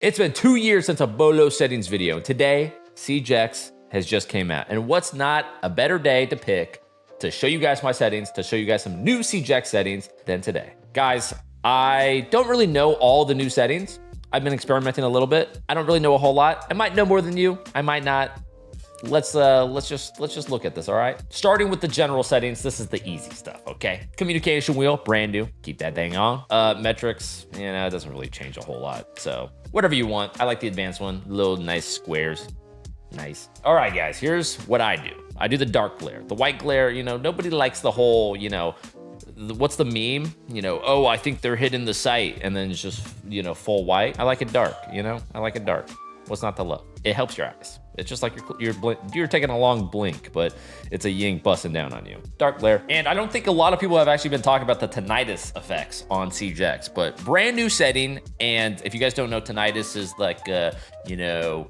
It's been 2 years since a BOLO settings video, and today, CJX has just came out. And what's not a better day to pick to show you guys my settings, to show you guys some new CJX settings than today. Guys, I don't really know all the new settings. I've been experimenting a little bit. I don't really know a whole lot. I might know more than you, I might not. Let's just look at this, all right? Starting with the general settings, this is the easy stuff, okay? Communication wheel, brand new, keep that thing on. Metrics, you know, it doesn't really change a whole lot. So whatever you want. I like the advanced one, little nice squares, nice. All right, guys, here's what I do. I do the dark glare. The white glare, you know, nobody likes the whole, you know, what's the meme? You know, oh, I think they're hitting the sight, and then it's just, you know, full white. I like it dark, you know? I like it dark. What's not to love? It helps your eyes. It's just like you're taking a long blink, but it's a yin busting down on you. Dark glare. And I don't think a lot of people have actually been talking about the tinnitus effects on CJX, but brand new setting. And if you guys don't know, tinnitus is like, you know,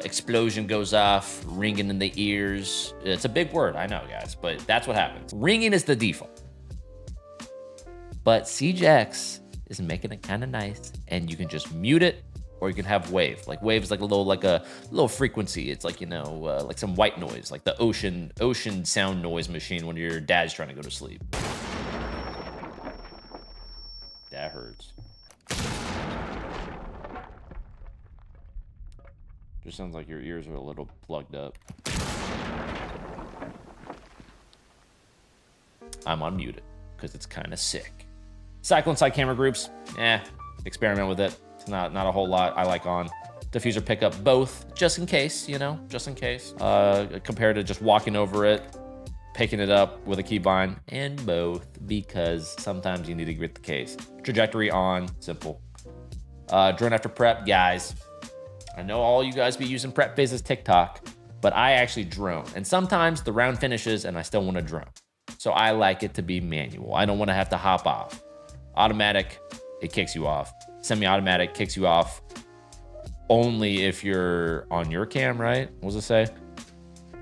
explosion goes off, ringing in the ears. It's a big word, I know, guys, but that's what happens. Ringing is the default. But CJX is making it kind of nice, and you can just mute it, or you can have wave. Like wave is like a little frequency. It's like, you know, like some white noise, like the ocean sound noise machine when your dad's trying to go to sleep. That hurts. Just sounds like your ears are a little plugged up. I'm unmuted because it's kind of sick. Cycle and side camera groups, experiment with it. It's not a whole lot I like on. Diffuser pickup, both, just in case, you know, just in case. Compared to just walking over it, picking it up with a keybind, and both, because sometimes you need to get the case. Trajectory on, simple. Drone after prep, guys. I know all you guys be using prep phases TikTok, but I actually drone. And sometimes the round finishes and I still want to drone. So I like it to be manual. I don't want to have to hop off. Automatic, it kicks you off. Semi-automatic kicks you off only if you're on your cam, right? What does it say?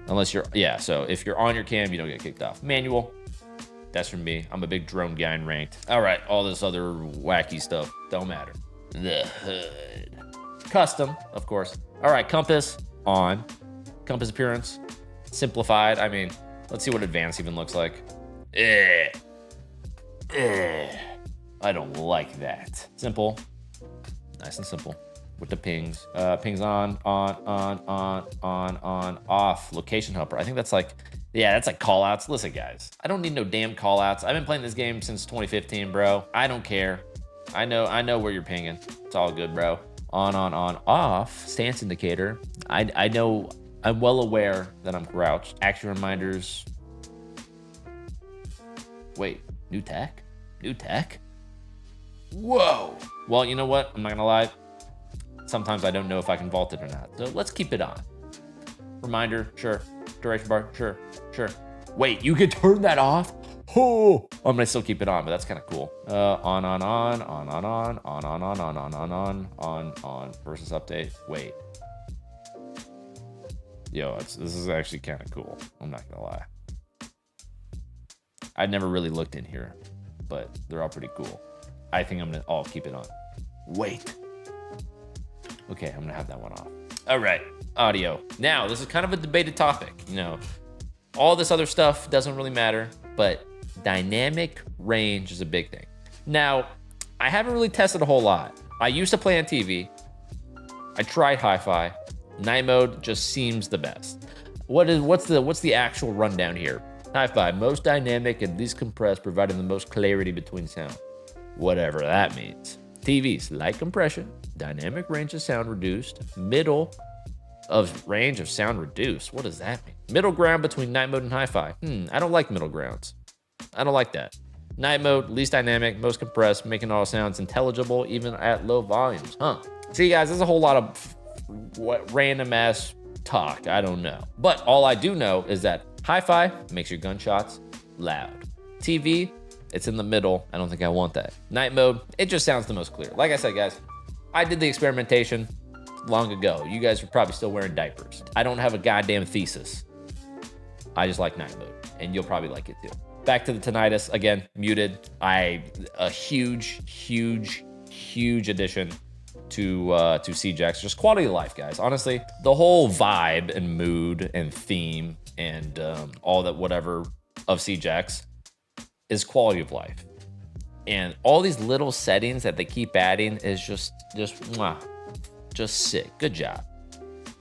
Unless you're, yeah, so if you're on your cam, you don't get kicked off. Manual, that's from me. I'm a big drone guy in ranked. All right, all this other wacky stuff, don't matter. The hood. Custom, of course. All right, compass, on. Compass appearance, simplified. I mean, let's see what advanced even looks like. I don't like that. Simple, nice and simple with the pings. Pings on, off. Location helper. I think that's like, yeah, that's like call outs. Listen, guys, I don't need no damn call outs. I've been playing this game since 2015, bro. I don't care. I know where you're pinging. It's all good, bro. On, off. Stance indicator. I know, I'm well aware that I'm crouched. Action reminders. Wait, new tech? New tech? Whoa. Well, you know what? I'm not gonna lie. Sometimes I don't know if I can vault it or not. So let's keep it on. Reminder, sure. Duration bar, sure. Wait, you can turn that off? Oh, I'm gonna still keep it on, but that's kind of cool. On, versus update. Wait. Yo, this is actually kind of cool. I'm not gonna lie. I never really looked in here, but they're all pretty cool. I think I'm gonna all keep it on. Wait. Okay, I'm gonna have that one off. All right, audio. Now, this is kind of a debated topic. You know, all this other stuff doesn't really matter, but dynamic range is a big thing. Now, I haven't really tested a whole lot. I used to play on TV. I tried hi-fi. Night mode just seems the best. What's the actual rundown here? Hi-fi, most dynamic and least compressed, providing the most clarity between sound. Whatever that means. TVs, light compression, dynamic range of sound reduced, middle of range of sound reduced. What does that mean? Middle ground between night mode and hi-fi. I don't like middle grounds. I don't like that. Night mode, least dynamic, most compressed, making all sounds intelligible even at low volumes. See, guys, there's a whole lot of random ass talk. I don't know. But all I do know is that hi-fi makes your gunshots loud. TV, it's in the middle. I don't think I want that. Night mode, it just sounds the most clear. Like I said, guys, I did the experimentation long ago. You guys are probably still wearing diapers. I don't have a goddamn thesis. I just like night mode, and you'll probably like it too. Back to the tinnitus, again, muted. A huge addition to CJX, just quality of life, guys. Honestly, the whole vibe and mood and theme and all that whatever of CJX is quality of life. And all these little settings that they keep adding is just sick. Good job.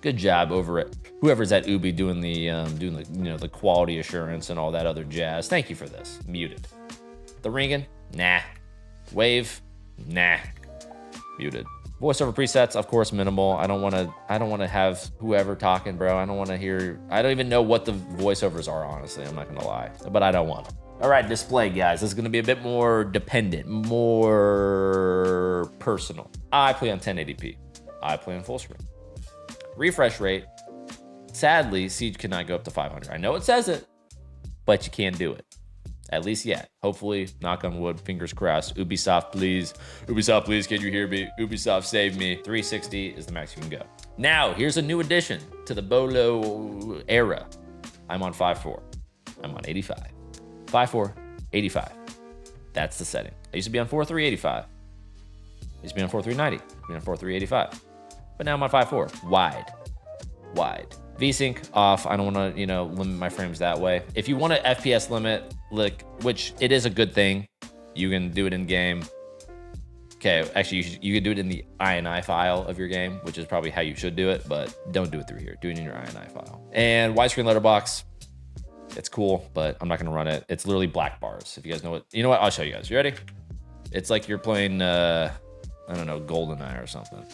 Good job over at whoever's at Ubi doing the the quality assurance and all that other jazz. Thank you for this. Muted. The ringing? Nah. Wave? Nah. Muted. Voiceover presets, of course, minimal. I don't want to have whoever talking, bro. I don't even know what the voiceovers are, honestly. I'm not gonna lie, but I don't want them. All right, display, guys. This is gonna be a bit more dependent, more personal. I play on 1080p. I play on full screen. Refresh rate. Sadly, Siege cannot go up to 500. I know it says it, but you can't do it. At least yet. Hopefully, knock on wood, fingers crossed. Ubisoft, please. Ubisoft, please, can you hear me? Ubisoft, save me. 360 is the max you can go. Now, here's a new addition to the BOLO era. I'm on 5.4. I'm on 85. 5.4, 85. That's the setting. I used to be on 4.3, 85. I used to be on 4.3, 90. I used to be on 4.3, 85. But now I'm on 5.4. Wide. VSync off. I don't want to, limit my frames that way. If you want an FPS limit, which it is a good thing, you can do it in game. Okay, actually, you can do it in the INI file of your game, which is probably how you should do it, but don't do it through here. Do it in your INI file. And widescreen letterbox. It's cool, but I'm not going to run it. It's literally black bars. If you guys know what, I'll show you guys. You ready? It's like you're playing, I don't know, GoldenEye or something.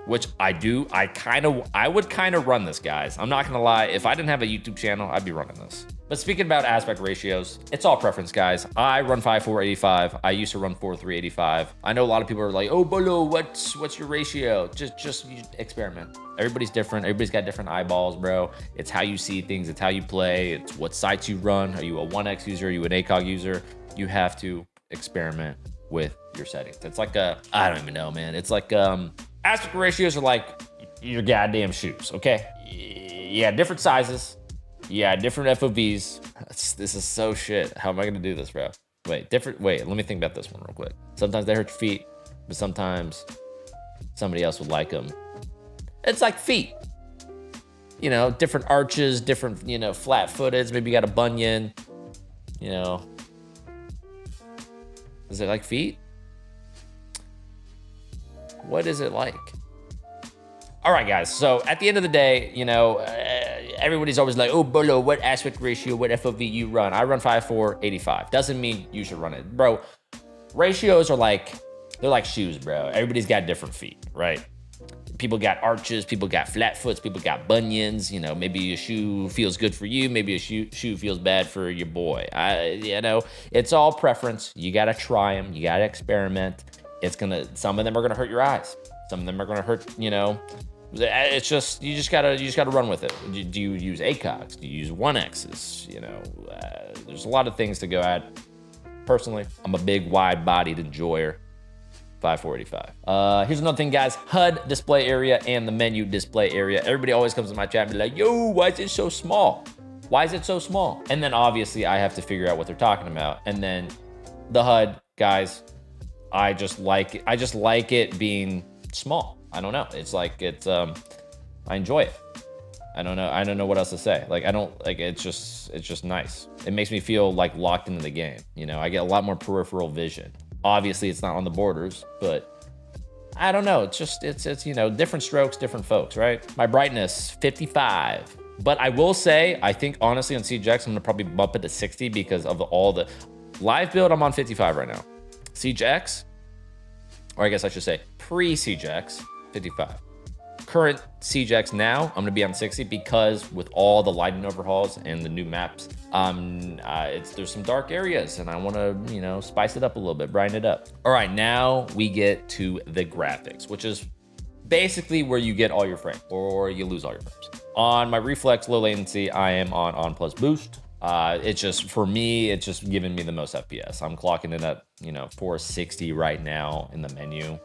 Which I do. I would kind of run this, guys. I'm not gonna lie. If I didn't have a YouTube channel, I'd be running this. But speaking about aspect ratios, it's all preference, guys. I run 5.4 85. I used to run 4.3 85. I know a lot of people are like, oh, Beaulo, what's your ratio? Just experiment. Everybody's different. Everybody's got different eyeballs, bro. It's how you see things. It's how you play. It's what sites you run. Are you a 1x user? Are you an ACOG user? You have to experiment with your settings. It's like I don't even know, man. It's like aspect ratios are like your goddamn shoes, okay? Yeah, different sizes. Yeah, different FOVs. This is so shit. How am I gonna do this, bro? Wait, let me think about this one real quick. Sometimes they hurt your feet, but sometimes somebody else would like them. It's like feet. Different arches, different, flat footeds. Maybe you got a bunion, Is it like feet? What is it like? All right, guys. So at the end of the day, everybody's always like, oh, Beaulo, what aspect ratio, what FOV you run? I run 5.4, 85. Doesn't mean you should run it. Bro, ratios are they're like shoes, bro. Everybody's got different feet, right? People got arches, people got flat foots, people got bunions. Maybe a shoe feels good for you. Maybe a shoe feels bad for your boy. It's all preference. You got to try them. You got to experiment. Some of them are gonna hurt your eyes. Some of them are gonna hurt, It's just you just gotta run with it. Do you use ACOGs? Do you use 1Xs? There's a lot of things to go at. Personally, I'm a big wide-bodied enjoyer. 5.4 85. Here's another thing, guys. HUD display area and the menu display area. Everybody always comes to my chat and be like, yo, why is it so small? Why is it so small? And then obviously I have to figure out what they're talking about. And then the HUD, guys. I just like it being small. I don't know. I enjoy it. I don't know what else to say. It's just nice. It makes me feel like locked into the game. I get a lot more peripheral vision. Obviously it's not on the borders, but I don't know. It's different strokes, different folks, right? My brightness, 55. But I will say, I think honestly on CJX, I'm gonna probably bump it to 60 because of all the live build. I'm on 55 right now. CJX, or I guess I should say pre-CJX, 55. Current CJX now, I'm gonna be on 60 because with all the lighting overhauls and the new maps, there's some dark areas and I wanna, spice it up a little bit, brighten it up. All right, now we get to the graphics, which is basically where you get all your frames or you lose all your frames. On my reflex low latency, I am on plus boost. For me, it's just giving me the most FPS. I'm clocking in at, 460 right now in the menu.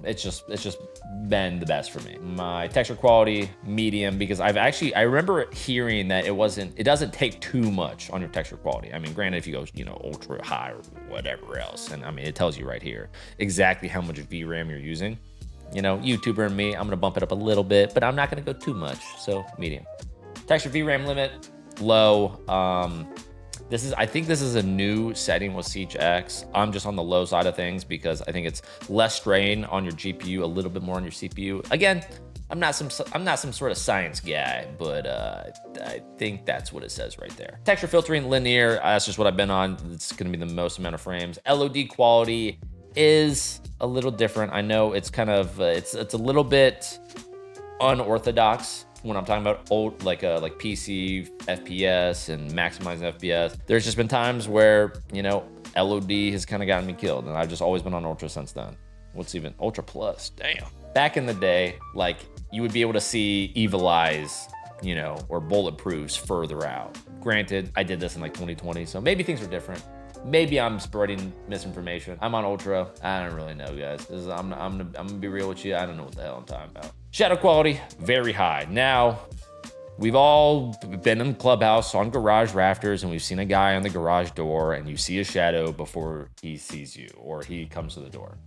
It's just been the best for me. My texture quality, medium, because I remember hearing that it doesn't take too much on your texture quality. I mean, granted, if you go, ultra high or whatever else, and I mean, it tells you right here exactly how much VRAM you're using. you know, YouTuber and me, I'm gonna bump it up a little bit, but I'm not gonna go too much, so medium. Texture VRAM limit, low. I think this is a new setting with Siege X. I'm just on the low side of things because I think it's less strain on your GPU, a little bit more on your CPU. Again, I'm not some sort of science guy, but I think that's what it says right there. Texture filtering linear, that's just what I've been on. It's gonna be the most amount of frames. LOD quality is a little different. I know it's kind of, it's a little bit unorthodox when I'm talking about old, like PC FPS and maximizing FPS. There's just been times where, you know, LOD has kind of gotten me killed, and I've just always been on Ultra since then. What's even Ultra Plus? Damn. Back in the day, like, you would be able to see Evil Eyes, you know, or bulletproofs further out. Granted, I did this in like 2020, so maybe things are different. Maybe I'm spreading misinformation. I'm on Ultra. I don't really know, guys. I'm gonna be real with you. I don't know what the hell I'm talking about. Shadow quality, very high. Now, we've all been in Clubhouse on garage rafters, and we've seen a guy on the garage door, and you see a shadow before he sees you or he comes to the door.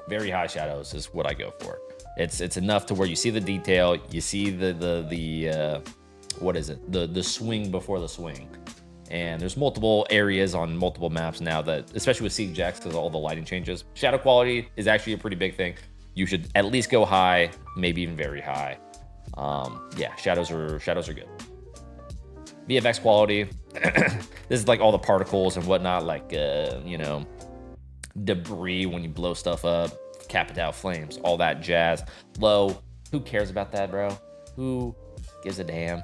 Very high shadows is what I go for. It's enough to where you see the detail, you see the what is it? The swing before the swing. And there's multiple areas on multiple maps now that, especially with Siege X, because all the lighting changes. Shadow quality is actually a pretty big thing. You should at least go high, maybe even very high. Yeah, shadows are good. VFX quality. This is like all the particles and whatnot, like you know, debris when you blow stuff up, Capital flames, all that jazz. Low. Who cares about that, bro? Who gives a damn?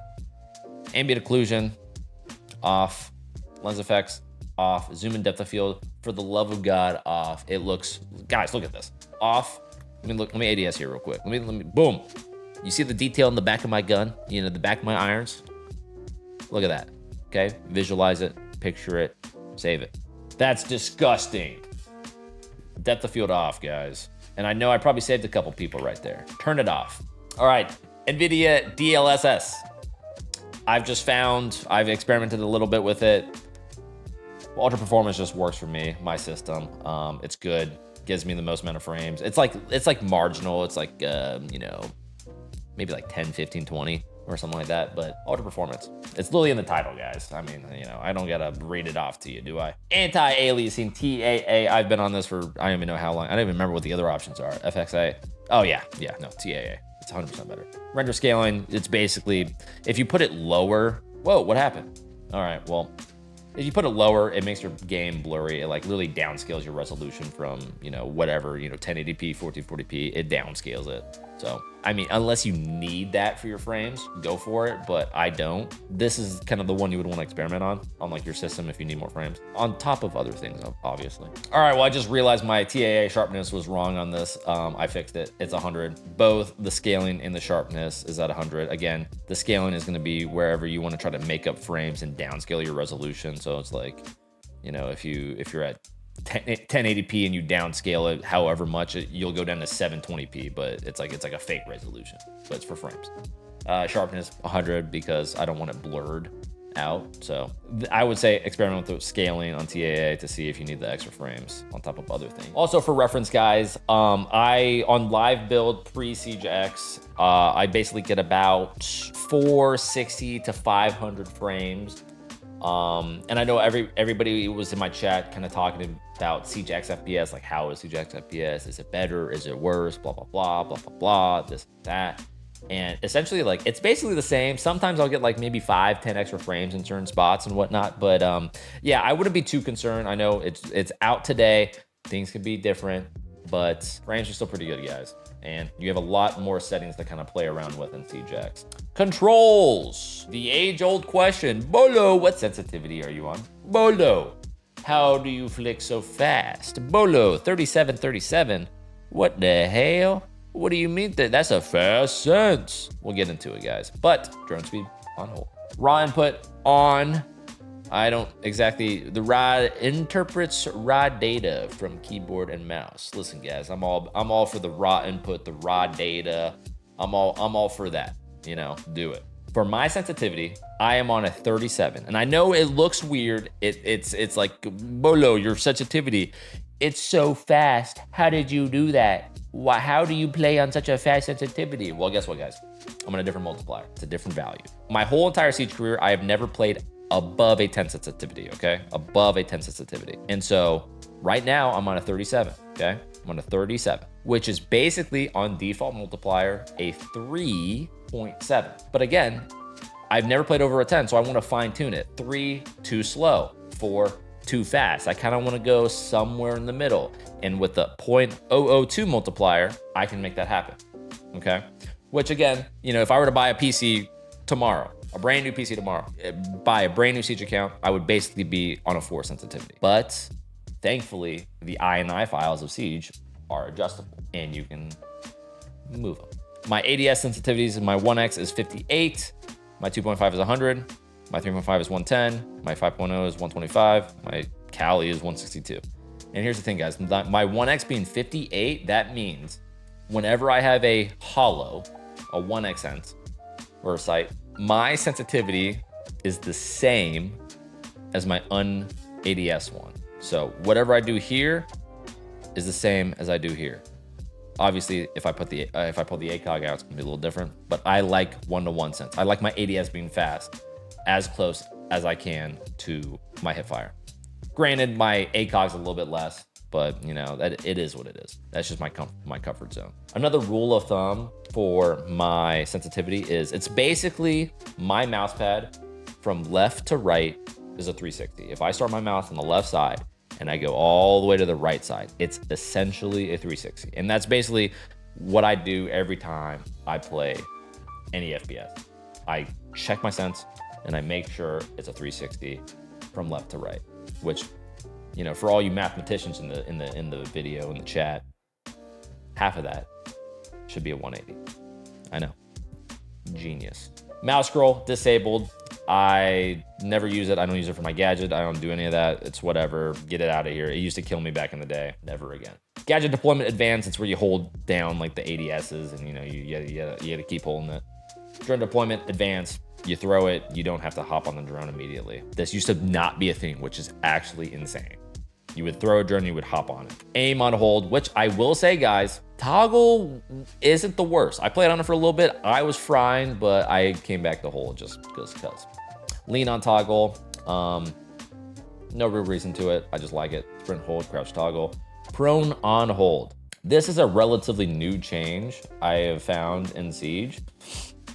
Ambient occlusion off. Lens effects off. Zoom and depth of field, for the love of God, off. It looks, guys, look at this. Off. Let me ADS here real quick. Let me, boom. You see the detail in the back of my gun? You know, the back of my irons? Look at that, okay? Visualize it, picture it, save it. That's disgusting. Depth of field off, guys. And I know I probably saved a couple people right there. Turn it off. All right, NVIDIA DLSS. I've experimented a little bit with it. Ultra performance just works for me, my system. It's good, gives me the most amount of frames. It's like marginal. It's like, you know, maybe like 10, 15, 20 or something like that, but ultra performance. It's literally in the title, guys. I mean, you know, I don't gotta read it off to you, do I? Anti-aliasing, TAA. I've been on this for, I don't even know how long. I don't even remember what the other options are. FXA. Oh yeah, no, TAA. It's 100% better. Render scaling, it's basically, if you put it lower, whoa, what happened? All right, well, if you put it lower, it makes your game blurry. It like literally downscales your resolution from, you know, whatever, you know, 1080p, 1440p, it downscales it. So, I mean, unless you need that for your frames, go for it, but I don't. This is kind of the one you would want to experiment on like your system if you need more frames, on top of other things, obviously. All right, well, I just realized my TAA sharpness was wrong on this. I fixed it, it's 100. Both the scaling and the sharpness is at 100. Again, the scaling is gonna be wherever you wanna try to make up frames and downscale your resolution. So it's like, you know, if you're at 1080p and you downscale it however much, you'll go down to 720p, but it's like a fake resolution, but it's for frames. Sharpness 100 because I don't want it blurred out. So I would say experiment with the scaling on TAA to see if you need the extra frames on top of other things. Also, for reference, guys, I on live build pre-Siege X, I basically get about 460 to 500 frames. And I know everybody was in my chat kind of talking about Siege X FPS, like how is Siege X FPS? Is it better? Is it worse? Blah, blah, blah, blah, blah, blah, this, that. And essentially, like, it's basically the same. Sometimes I'll get like maybe 5, 10 extra frames in certain spots and whatnot. But yeah, I wouldn't be too concerned. I know it's out today. Things could be different, but frames are still pretty good, guys. And you have a lot more settings to kind of play around with in Siege X. Controls, the age-old question. BOLO, what sensitivity are you on? BOLO, how do you flick so fast? BOLO 3737, what the hell? What do you mean that's a fast sense? We'll get into it, guys. But drone speed on hold. Raw input on. I don't exactly, the raw interprets raw data from keyboard and mouse. Listen, guys, I'm all for the raw input, the raw data. I'm all for that. You know, do it. For my sensitivity, I am on a 37, and I know it looks weird. It's like, BOLO, your sensitivity, it's so fast. How did you do that? how do you play on such a fast sensitivity? Well, guess what, guys? I'm on a different multiplier. It's a different value. My whole entire Siege career, I have never played above a 10 sensitivity, okay? Above a 10 sensitivity. And so right now I'm on a 37, okay? I'm on a 37, which is basically on default multiplier, a 3.7. But again, I've never played over a 10, so I want to fine tune it. 3, too slow. 4, too fast. I kind of want to go somewhere in the middle. And with the 0.002 multiplier, I can make that happen, okay? Which again, you know, if I were to buy a PC tomorrow, a brand new PC tomorrow, buy a brand new Siege account, I would basically be on a 4 sensitivity. But thankfully, the INI files of Siege are adjustable and you can move them. My ADS sensitivities in my 1X is 58, my 2.5 is 100, my 3.5 is 110, my 5.0 is 125, my Kali is 162. And here's the thing, guys, my 1X being 58, that means whenever I have a hollow, a 1X sense, or a sight, my sensitivity is the same as my un-ADS one. So whatever I do here is the same as I do here. Obviously, if I pull the ACOG out, it's gonna be a little different, but I like 1-to-1 sense. I like my ADS being fast, as close as I can to my hip fire. Granted, my ACOG's a little bit less, but you know, that it is what it is. That's just my comfort zone. Another rule of thumb for my sensitivity is it's basically my mouse pad from left to right is a 360. If I start my mouse on the left side and I go all the way to the right side, it's essentially a 360. And that's basically what I do every time I play any FPS. I check my sense and I make sure it's a 360 from left to right, which, you know, for all you mathematicians in the video, in the chat, half of that should be a 180. I know, genius. Mouse scroll disabled. I never use it. I don't use it for my gadget. I don't do any of that. It's whatever. Get it out of here. It used to kill me back in the day. Never again. Gadget deployment advanced. It's where you hold down like the ADSs and you know you gotta keep holding it. Drone deployment advanced. You throw it. You don't have to hop on the drone immediately. This used to not be a thing, which is actually insane. You would throw a drone, you would hop on it. Aim on hold, which I will say, guys, toggle isn't the worst. I played on it for a little bit. I was frying, but I came back to hold just because. Lean on toggle. No real reason to it. I just like it. Sprint hold, crouch toggle. Prone on hold. This is a relatively new change I have found in Siege.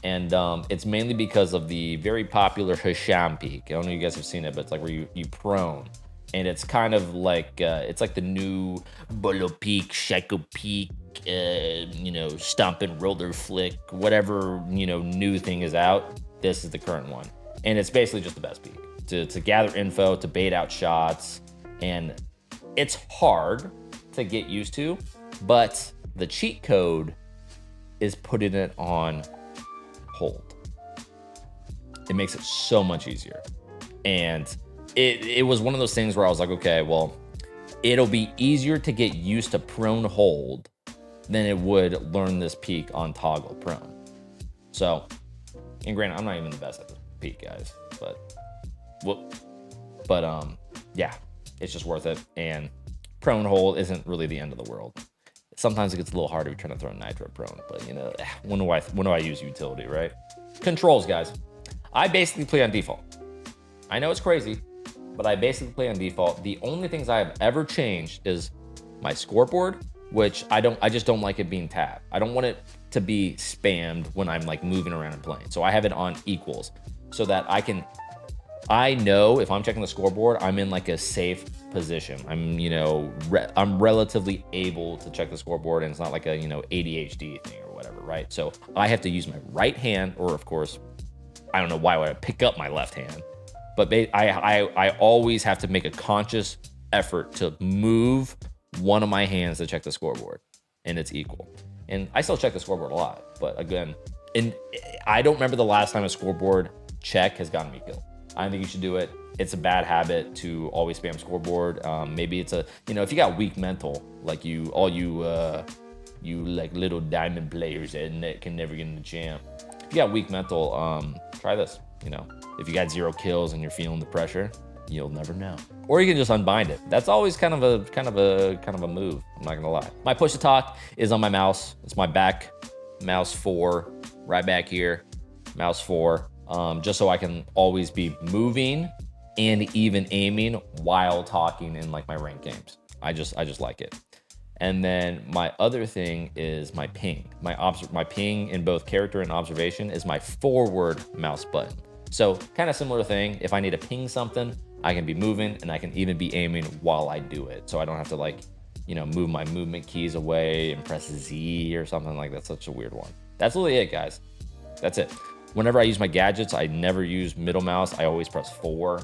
And it's mainly because of the very popular Hisham peak. I don't know if you guys have seen it, but it's like where you prone. And it's kind of like, it's like the new BOLO peak, Shaco peak, you know, stomp and roller flick, whatever, you know, new thing is out. This is the current one. And it's basically just the best peak to gather info, to bait out shots. And it's hard to get used to, but the cheat code is putting it on hold. It makes it so much easier. And it was one of those things where I was like, okay, well, it'll be easier to get used to prone hold than it would learn this peak on toggle prone. So, and granted, I'm not even the best at this peak, guys, but yeah, it's just worth it. And prone hold isn't really the end of the world. Sometimes it gets a little harder if you're trying to throw nitro prone, but you know, when do I use utility, right? Controls, guys. I basically play on default. I know it's crazy, but I basically play on default. The only things I have ever changed is my scoreboard, which I just don't like it being tabbed. I don't want it to be spammed when I'm like moving around and playing. So I have it on equals so that I know if I'm checking the scoreboard, I'm in like a safe position. I'm, you know, I'm relatively able to check the scoreboard and it's not like a, you know, ADHD thing or whatever, right? So I have to use my right hand, or of course, I don't know why would I pick up my left hand, but I always have to make a conscious effort to move one of my hands to check the scoreboard, and it's equal. And I still check the scoreboard a lot, but again, and I don't remember the last time a scoreboard check has gotten me killed. I don't think you should do it. It's a bad habit to always spam scoreboard. Maybe it's a, you know, if you got weak mental, like you like little diamond players that can never get in the champ. If you got weak mental, try this. You know, if you got 0 kills and you're feeling the pressure, You'll never know. Or you can just unbind it. That's always kind of a move. I'm not gonna lie. My push to talk is on my mouse. It's my back mouse 4, right back here, mouse 4, just so I can always be moving and even aiming while talking in like my ranked games. I just like it. And then my other thing is my ping. My ping in both character and observation is my forward mouse button. So kind of similar thing. If I need to ping something, I can be moving and I can even be aiming while I do it. So I don't have to like, you know, move my movement keys away and press Z or something like that. Such a weird one. That's really it, guys. That's it. Whenever I use my gadgets, I never use middle mouse. I always press 4.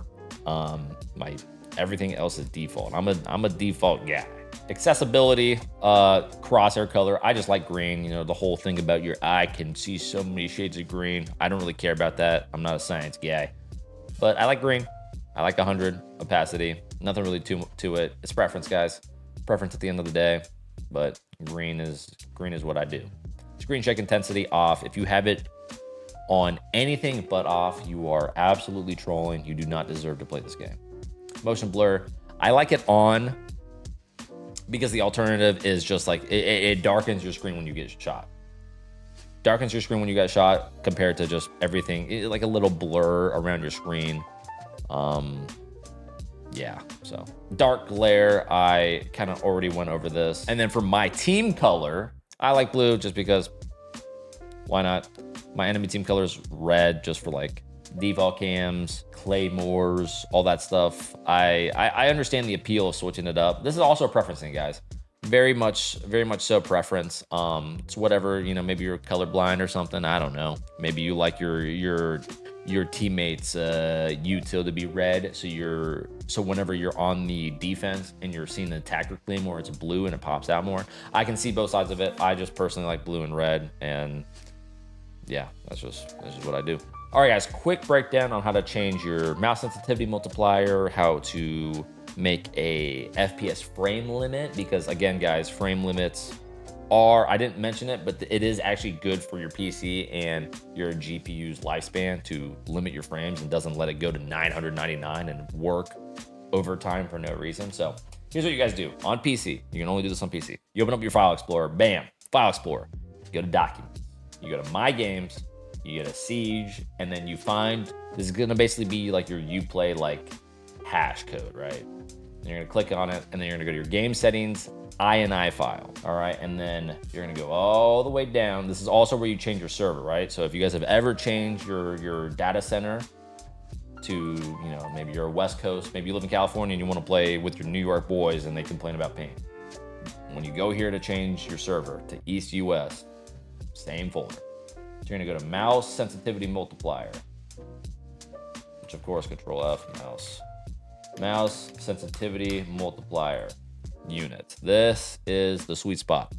Everything else is default. I'm a default guy. Accessibility, crosshair color. I just like green. You know, the whole thing about your eye can see so many shades of green. I don't really care about that. I'm not a science guy, but I like green. I like 100 opacity. Nothing really to it. It's preference, guys. Preference at the end of the day, but green is what I do. Screen check intensity off. If you have it on anything but off, you are absolutely trolling. You do not deserve to play this game. Motion blur. I like it on because the alternative is just like it darkens your screen when you get shot. Darkens your screen when you get shot compared to just everything, like a little blur around your screen. Yeah, so dark glare, I kind of already went over this. And then for my team color, I like blue just because why not? My enemy team color is red just for like default cams, claymores, all that stuff. I understand the appeal of switching it up. This is also a preference thing, guys. Very much so preference. It's whatever, you know, maybe you're colorblind or something. I don't know. Maybe you like your teammates util to be red, so whenever you're on the defense and you're seeing the attacker claymore, it's blue and it pops out more. I can see both sides of it. I just personally like blue and red, and yeah, that's just what I do. All right, guys, quick breakdown on how to change your mouse sensitivity multiplier, how to make a FPS frame limit, because again, guys, frame limits are, I didn't mention it, but it is actually good for your PC and your GPU's lifespan to limit your frames and doesn't let it go to 999 and work overtime for no reason. So here's what you guys do on PC. You can only do this on PC. You open up your File Explorer, bam, File Explorer. You go to Documents. You go to My Games. You get a Siege, and then you find, this is gonna basically be like your Uplay like hash code, right? And you're gonna click on it, and then you're gonna go to your game settings, INI file, all right? And then you're gonna go all the way down. This is also where you change your server, right? So if you guys have ever changed your data center to, you know, maybe you're a West Coast, maybe you live in California and you wanna play with your New York boys and they complain about ping. When you go here to change your server to East US, same folder. So you're gonna go to mouse sensitivity multiplier, which of course Control F, mouse sensitivity multiplier unit. This is the sweet spot.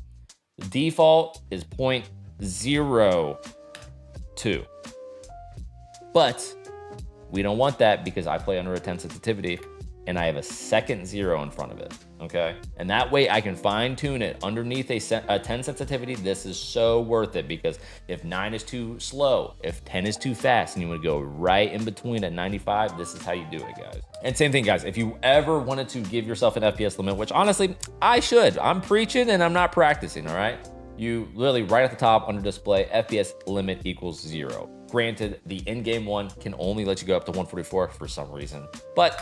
The default is 0.02, but we don't want that because I play under a 10 sensitivity and I have a second 0 in front of it, okay? And that way I can fine tune it underneath a 10 sensitivity. This is so worth it because if 9 is too slow, if 10 is too fast and you wanna go right in between at 95, this is how you do it, guys. And same thing, guys, if you ever wanted to give yourself an FPS limit, which honestly, I should. I'm preaching and I'm not practicing, all right? You literally right at the top under display, FPS limit equals 0. Granted, the in-game one can only let you go up to 144 for some reason, but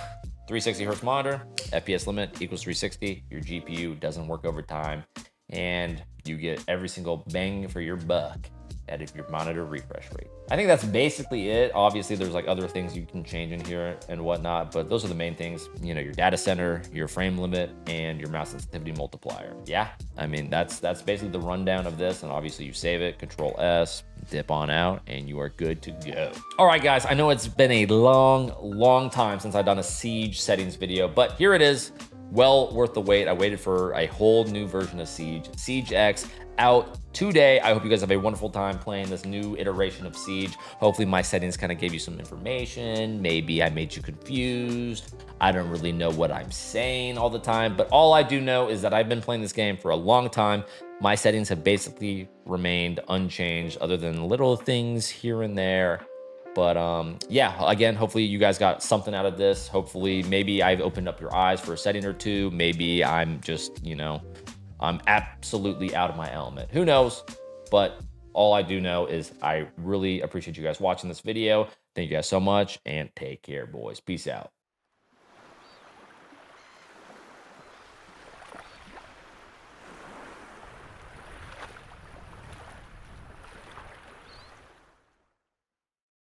360 hertz monitor, FPS limit equals 360. Your GPU doesn't work overtime, and you get every single bang for your buck at your monitor refresh rate. I think that's basically it. Obviously, there's like other things you can change in here and whatnot, but those are the main things. You know, your data center, your frame limit, and your mouse sensitivity multiplier. Yeah, I mean, that's basically the rundown of this, and obviously you save it, Control S, dip on out, and you are good to go. All right, guys, I know it's been a long time since I've done a Siege settings video, but here it is. Well worth the wait. I waited for a whole new version of Siege. Siege X out today. I hope you guys have a wonderful time playing this new iteration of Siege. Hopefully my settings kind of gave you some information. Maybe I made you confused. I don't really know what I'm saying all the time, but all I do know is that I've been playing this game for a long time. My settings have basically remained unchanged other than little things here and there. But yeah, again, hopefully you guys got something out of this. Hopefully, maybe I've opened up your eyes for a setting or two. Maybe I'm just, I'm absolutely out of my element. Who knows? But all I do know is I really appreciate you guys watching this video. Thank you guys so much, and take care, boys. Peace out.